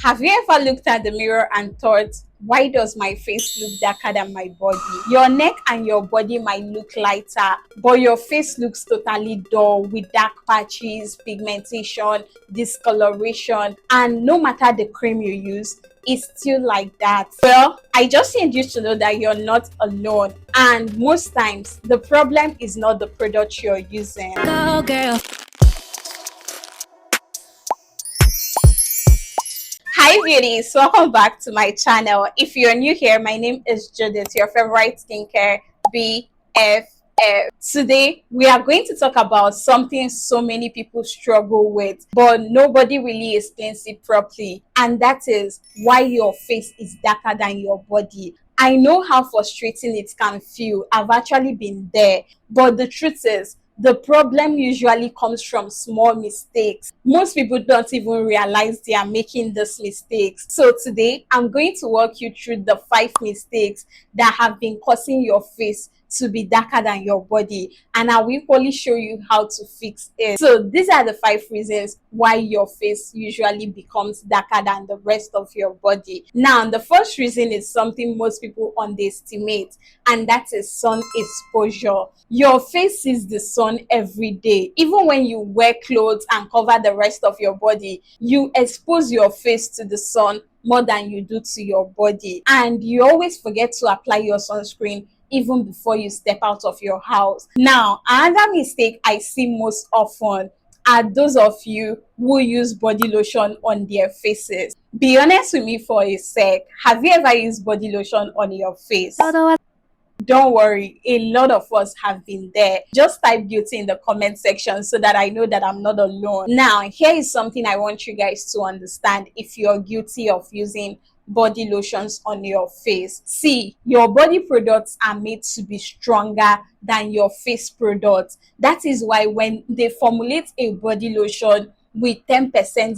Have you ever looked at the mirror and thought, why does my face look darker than my body? Your neck and your body might look lighter, but your face looks totally dull with dark patches, pigmentation, discoloration, and no matter the cream you use, it's still like that. Well, I just need you to know that you're not alone, and most times the problem is not the product you're using. Go girl. Hi beauties, welcome back to my channel. If you're new here, my name is Judith, your favorite skincare BFF. Today we are going to talk about something so many people struggle with, but nobody really explains it properly, and that is why your face is darker than your body. I know how frustrating it can feel. I've actually been there, but the truth is the problem usually comes from small mistakes. Most people don't even realize they are making these mistakes. So today I'm going to walk you through the 5 mistakes that have been causing your face to be darker than your body, and I will equally show you how to fix it. So these are the 5 reasons why your face usually becomes darker than the rest of your body. Now, the first reason is something most people underestimate, and that is sun exposure. Your face sees the sun every day. Even when you wear clothes and cover the rest of your body, you expose your face to the sun more than you do to your body, and you always forget to apply your sunscreen even before you step out of your house. Now, another mistake I see most often are those of you who use body lotion on their faces. Be honest with me for a sec. Have you ever used body lotion on your face? Don't worry, a lot of us have been there. Just type guilty in the comment section so that I know that I'm not alone. Now, here is something I want you guys to understand if you're guilty of using body lotions on your face. See, your body products are made to be stronger than your face products. That is why when they formulate a body lotion with 10%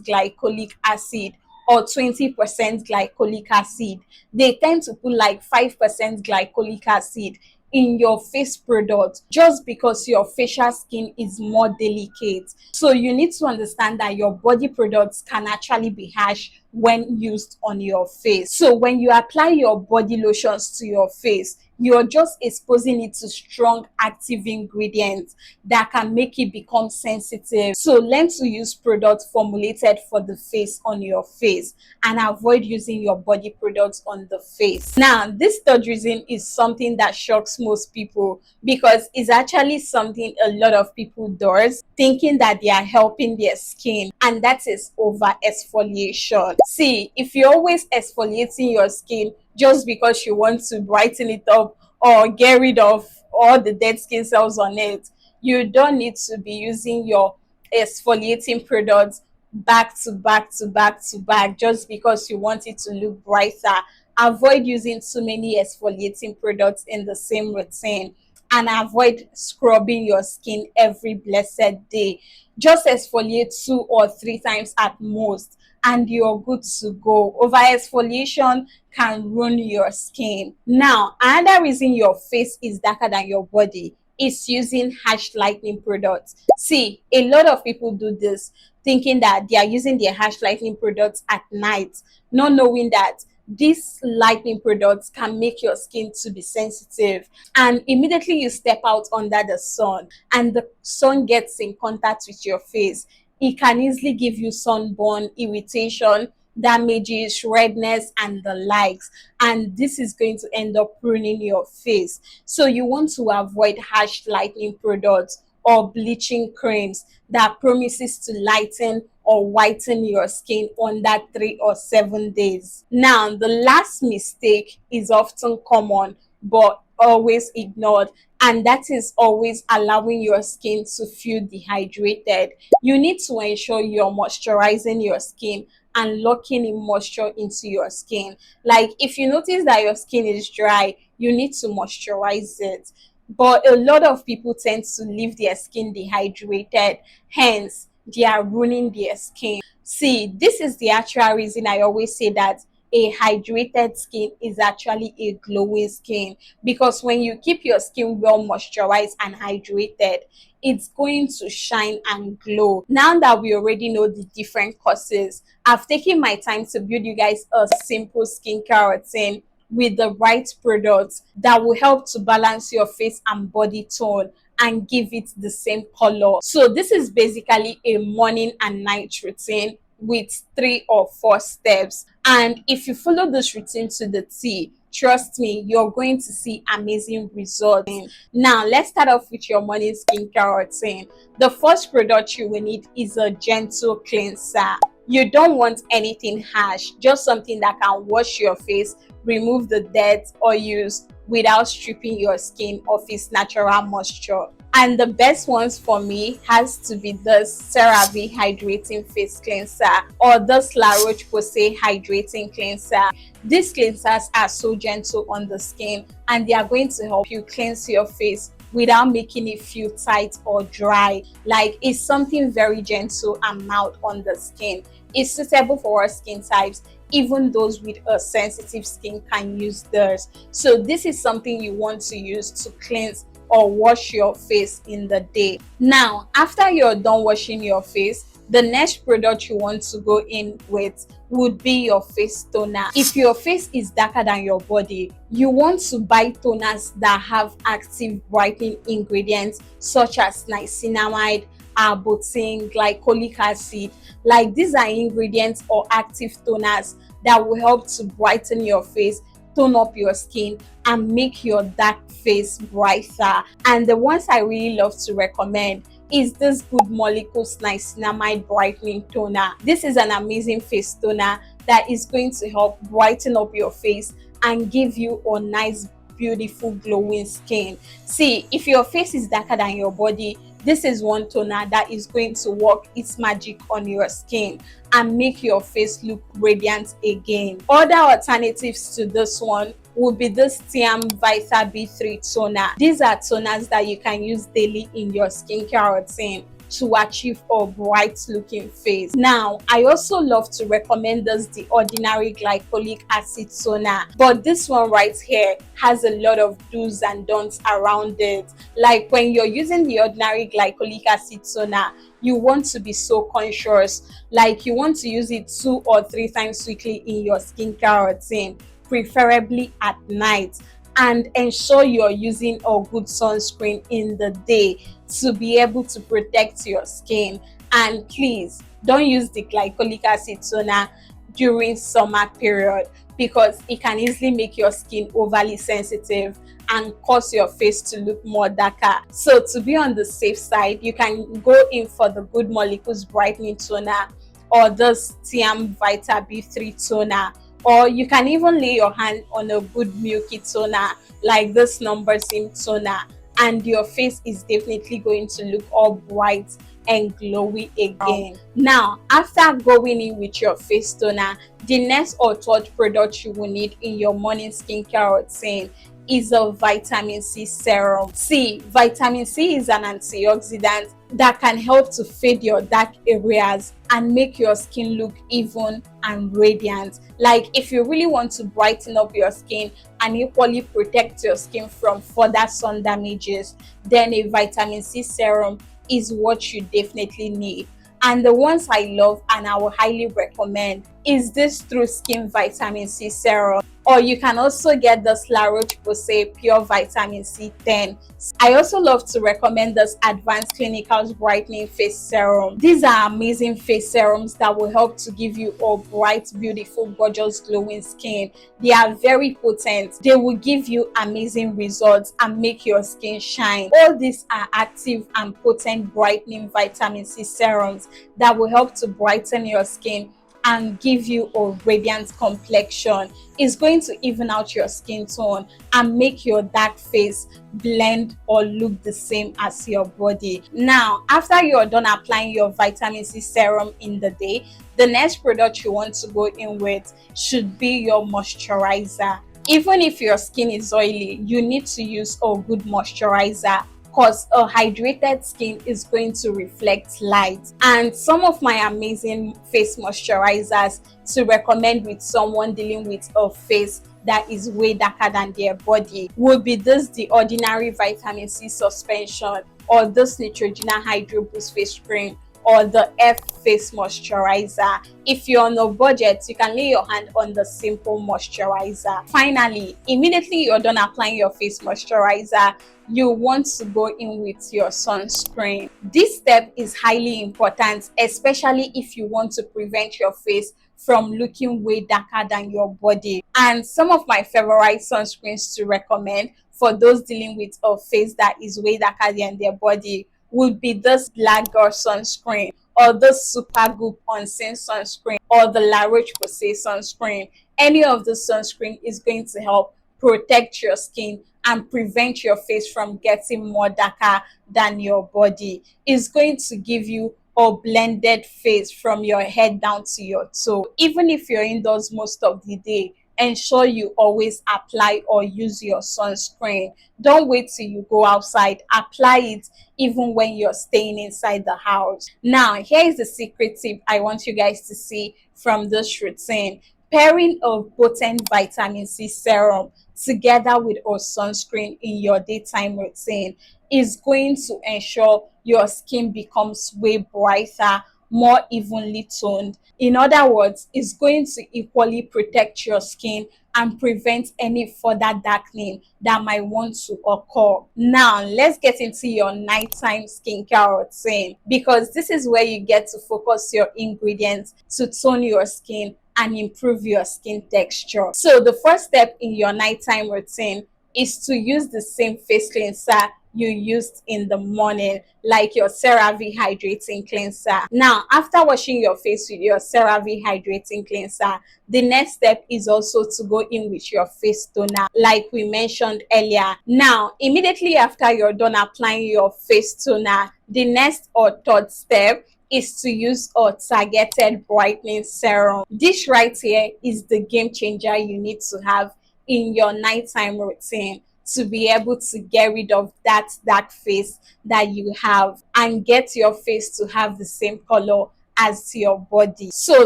glycolic acid or 20% glycolic acid, they tend to put like 5% glycolic acid in your face product just because your facial skin is more delicate. So you need to understand that your body products can actually be harsh when used on your face. So when you apply your body lotions to your face, you're just exposing it to strong active ingredients that can make it become sensitive. So learn to use products formulated for the face on your face and avoid using your body products on the face. Now, this third reason is something that shocks most people because it's actually something a lot of people does, thinking that they are helping their skin, and that is over-exfoliation. See, if you're always exfoliating your skin just because you want to brighten it up or get rid of all the dead skin cells on it, you don't need to be using your exfoliating products back to back to back to back just because you want it to look brighter. Avoid using too many exfoliating products in the same routine, and avoid scrubbing your skin every blessed day. Just exfoliate 2 or 3 times at most and you're good to go. Over exfoliation can ruin your skin. Now, another reason your face is darker than your body is using harsh lightening products. See, a lot of people do this thinking that they are using their harsh lightening products at night, not knowing that these lightening products can make your skin to be sensitive, and immediately you step out under the sun and the sun gets in contact with your face, it can easily give you sunburn, irritation, damages, redness, and the likes, and this is going to end up ruining your face. So you want to avoid harsh lightening products or bleaching creams that promises to lighten or whiten your skin under 3 or 7 days. Now, the last mistake is often common but always ignored, and that is always allowing your skin to feel dehydrated. You need to ensure you're moisturizing your skin and locking in moisture into your skin. Like if you notice that your skin is dry, you need to moisturize it. But a lot of people tend to leave their skin dehydrated, hence they are ruining their skin. See, this is the actual reason I always say that a hydrated skin is actually a glowing skin, because when you keep your skin well moisturized and hydrated, it's going to shine and glow. Now that we already know the different causes, I've taken my time to build you guys a simple skincare routine with the right products that will help to balance your face and body tone and give it the same color. So this is basically a morning and night routine with 3 or 4 steps, and if you follow this routine to the T, trust me, you're going to see amazing results. Now let's start off with your morning skincare routine. The first product you will need is a gentle cleanser. You don't want anything harsh, just something that can wash your face, remove the dirt or use without stripping your skin of its natural moisture. And the best ones for me has to be the CeraVe Hydrating Face Cleanser or the La Roche-Posay Hydrating Cleanser. These cleansers are so gentle on the skin, and they are going to help you cleanse your face without making it feel tight or dry. Like, it's something very gentle and mild on the skin. It's suitable for all skin types. Even those with a sensitive skin can use theirs. So this is something you want to use to cleanse or wash your face in the day. Now, after you're done washing your face, the next product you want to go in with would be your face toner. If your face is darker than your body, you want to buy toners that have active brightening ingredients such as niacinamide, arbutin, glycolic acid. Like, these are ingredients or active toners that will help to brighten your face, tone up your skin, and make your dark face brighter. And the ones I really love to recommend is this Good Molecules Niacinamide Brightening Toner. This is an amazing face toner that is going to help brighten up your face and give you a nice, beautiful, glowing skin. See, if your face is darker than your body, this is one toner that is going to work its magic on your skin and make your face look radiant again. Other alternatives to this one would be the Serum Vita B3 toner. These are toners that you can use daily in your skincare routine to achieve a bright looking face. Now, I also love to recommend this The Ordinary Glycolic Acid Toner, but this one right here has a lot of do's and don'ts around it. Like, when you're using The Ordinary Glycolic Acid Toner, you want to be so conscious. Like, you want to use it 2 or 3 times weekly in your skincare routine, preferably at night, and ensure you're using a good sunscreen in the day to be able to protect your skin. And please don't use the glycolic acid toner during summer period, because it can easily make your skin overly sensitive and cause your face to look more darker. So to be on the safe side, you can go in for the Good Molecules Brightening Toner or the Serum Vita B3 toner, or you can even lay your hand on a good milky toner like this Number Sim toner, and your face is definitely going to look all bright and glowy again. Now, after going in with your face toner, the next or third product you will need in your morning skincare routine is a vitamin C serum. See, vitamin C is an antioxidant that can help to fade your dark areas and make your skin look even and radiant. Like, if you really want to brighten up your skin and equally protect your skin from further sun damages, then a vitamin C serum is what you definitely need. And the ones I love and I will highly recommend is this True Skin Vitamin C Serum, or you can also get this La Roche-Posay Pure Vitamin C 10. I also love to recommend this Advanced Clinicals Brightening Face Serum. These are amazing face serums that will help to give you a bright, beautiful, gorgeous, glowing skin. They are very potent. They will give you amazing results and make your skin shine. All these are active and potent brightening vitamin C serums that will help to brighten your skin and give you a radiant complexion. It's going to even out your skin tone and make your dark face blend or look the same as your body. Now, after you're done applying your vitamin C serum in the day, the next product you want to go in with should be your moisturizer. Even if your skin is oily, you need to use a good moisturizer because a hydrated skin is going to reflect light. And some of my amazing face moisturizers to recommend with someone dealing with a face that is way darker than their body would be this The Ordinary Vitamin C Suspension, or this Neutrogena Hydro Boost Face Cream, or the F Face Moisturizer. If you're on a budget, you can lay your hand on the Simple Moisturizer. Finally, immediately you're done applying your face moisturizer, you want to go in with your sunscreen. This step is highly important, especially if you want to prevent your face from looking way darker than your body. And some of my favorite sunscreens to recommend for those dealing with a face that is way darker than their body would be this Black Girl sunscreen, or this Supergoop Unseen sunscreen, or the La Roche-Posay sunscreen. Any of the sunscreen is going to help protect your skin and prevent your face from getting more darker than your body. It's going to give you a blended face from your head down to your toe. Even if you're indoors most of the day, ensure you always apply or use your sunscreen. Don't wait till you go outside. Apply it even when you're staying inside the house. Now, here is the secret tip I want you guys to see from this routine. Pairing a potent vitamin C serum together with a sunscreen in your daytime routine is going to ensure your skin becomes way brighter, more evenly toned. In other words, it's going to equally protect your skin and prevent any further darkening that might want to occur. Now, let's get into your nighttime skincare routine, because this is where you get to focus your ingredients to tone your skin and improve your skin texture. So the first step in your nighttime routine is to use the same face cleanser you used in the morning, like your CeraVe Hydrating Cleanser. Now, after washing your face with your CeraVe Hydrating Cleanser, the next step is also to go in with your face toner, like we mentioned earlier. Now, immediately after you're done applying your face toner, the next or third step is to use a targeted brightening serum. This right here is the game changer you need to have in your nighttime routine to be able to get rid of that dark face that you have and get your face to have the same color as your body. So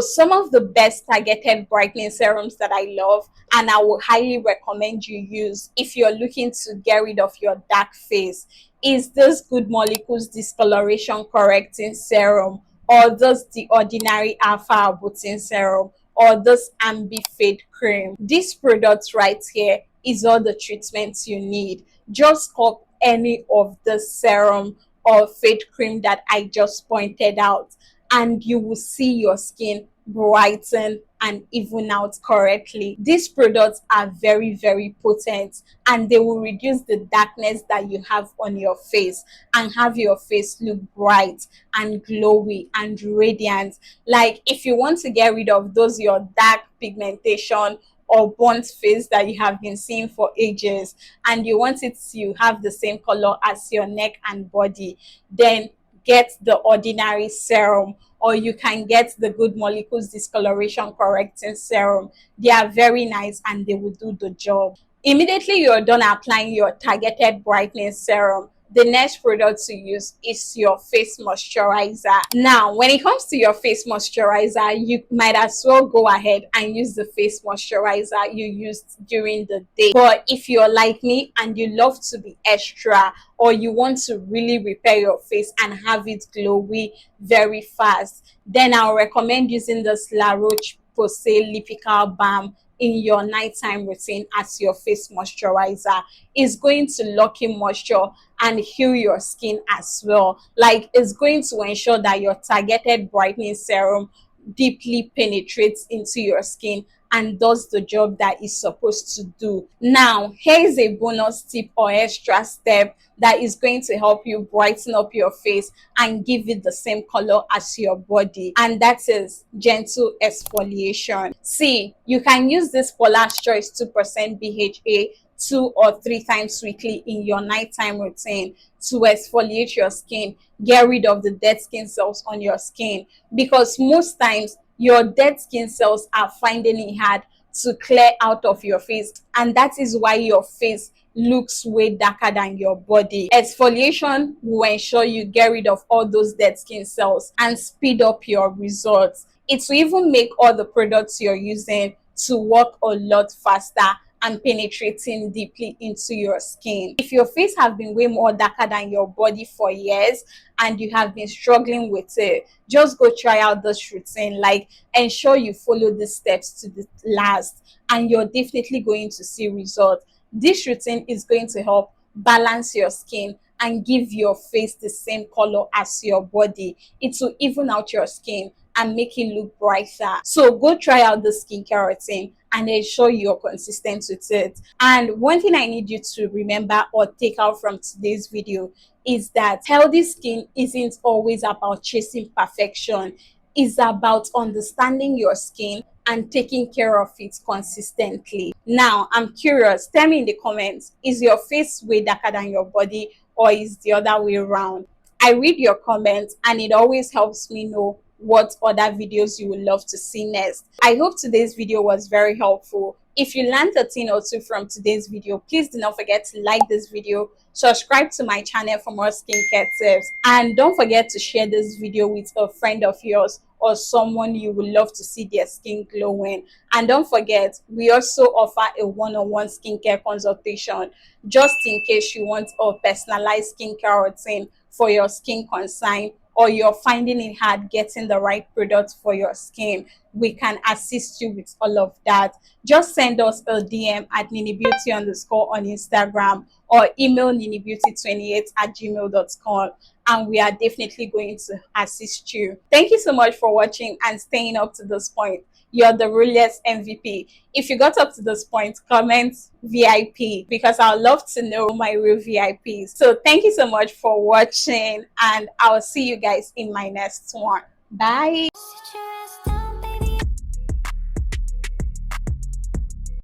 some of the best targeted brightening serums that I love and I will highly recommend you use if you're looking to get rid of your dark face is this Good Molecules Discoloration Correcting Serum, or this The Ordinary Alpha Arbutin Serum, or this Ambi Fade Cream. This product right here is all the treatments you need. Just cop any of the serum or fade cream that I just pointed out, and you will see your skin brighten and even out correctly. These products are very, very potent, and they will reduce the darkness that you have on your face and have your face look bright and glowy and radiant. Like if you want to get rid of those your dark pigmentation or burnt face that you have been seeing for ages, and you want it to have the same color as your neck and body, then get the Ordinary Serum, or you can get the Good Molecules Discoloration Correcting Serum. They are very nice and they will do the job. Immediately you're done applying your targeted brightening serum, the next product to use is your face moisturizer. Now, when it comes to your face moisturizer, you might as well go ahead and use the face moisturizer you used during the day. But if you're like me and you love to be extra, or you want to really repair your face and have it glowy very fast, then I'll recommend using this La Roche-Posay Lipical Balm in your nighttime routine as your face moisturizer. Is going to lock in moisture and heal your skin as well. Like, it's going to ensure that your targeted brightening serum deeply penetrates into your skin and does the job that it's supposed to do. Now, here's a bonus tip or extra step that is going to help you brighten up your face and give it the same color as your body, and that is gentle exfoliation. See, you can use this Paula's Choice 2% BHA 2 or 3 times weekly in your nighttime routine to exfoliate your skin, get rid of the dead skin cells on your skin, because most times your dead skin cells are finding it hard to clear out of your face, and that is why your face looks way darker than your body. Exfoliation will ensure you get rid of all those dead skin cells and speed up your results. It will even make all the products you're using to work a lot faster and penetrating deeply into your skin. If your face has been way more darker than your body for years and you have been struggling with it, just go try out this routine. Like, ensure you follow the steps to the last, and you're definitely going to see results. This routine is going to help balance your skin and give your face the same color as your body. It will even out your skin and make it look brighter. So go try out the skincare routine and ensure you're consistent with it. And one thing I need you to remember or take out from today's video is that healthy skin isn't always about chasing perfection. It's about understanding your skin and taking care of it consistently. Now, I'm curious, tell me in the comments, is your face way darker than your body, or is the other way around? I read your comments and it always helps me know what other videos you would love to see next. I hope today's video was very helpful. If you learned a thing or two from today's video, please do not forget to like this video, subscribe to my channel for more skincare tips, and don't forget to share this video with a friend of yours or someone you would love to see their skin glowing. And don't forget, we also offer a one-on-one skincare consultation just in case you want a personalized skincare routine for your skin concern, or you're finding it hard getting the right product for your skin. We can assist you with all of that. Just send us a DM at ninibeauty underscore on Instagram, or email ninibeauty28@gmail.com, and we are definitely going to assist you. Thank you so much for watching and staying up to this point. You're the realest MVP. If you got up to this point, comment VIP, because I'd love to know my real VIPs. So thank you so much for watching, and I'll see you guys in my next one. Bye.